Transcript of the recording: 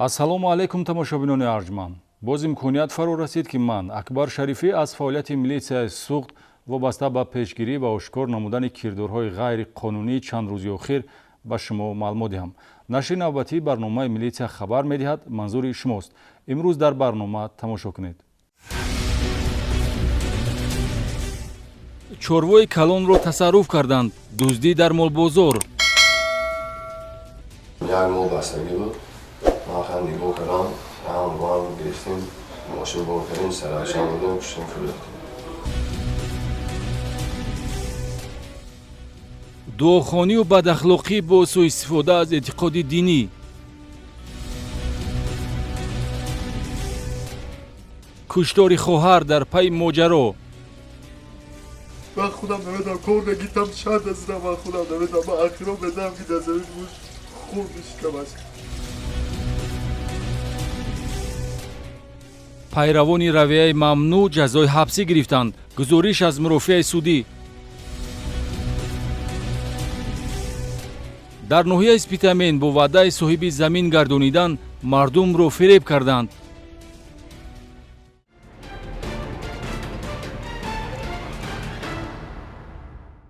ассалому алайкум тамошобинони арҷманд. боз имконият фаро расид ки ман Акбар Шарифӣ аз фаъолияти милитсияи суғд вобаста ба пешгирӣ ва ошкор намудани кирдорҳои ғайриқонунии чанд рӯзи охир ба шумо маълумот диҳам. нашри навбатии барномаи милитсия хабар медиҳад, манзури шумост. имрӯз дар барнома тамошо кунед. чорвои калонро тасарруф карданд. дуздӣ дар молбозор. як мол бастагӣ буд. ман хам нигоҳ кардам, ҳам ван гирифтем, мошин бор кардем, саравшан будем, куштем фурӯхтем. дуохонию бадахлоқӣ бо сӯистифода аз эътиқоди динӣ. куштори хоҳар дар пайи моҷаро. من خودم نمیدونم کار نگیتم چند از من خودم نمیدونم من اخیرا بدم که در زمین موش خون میشکم است. пайравони равияи мамнӯъ ҷазои ҳабсӣ гирифтанд. гузориш аз мурофиаи судӣ. дар ноҳияи спитамен бо ваъдаи соҳиби замин гардонидан мардумро фиреб карданд.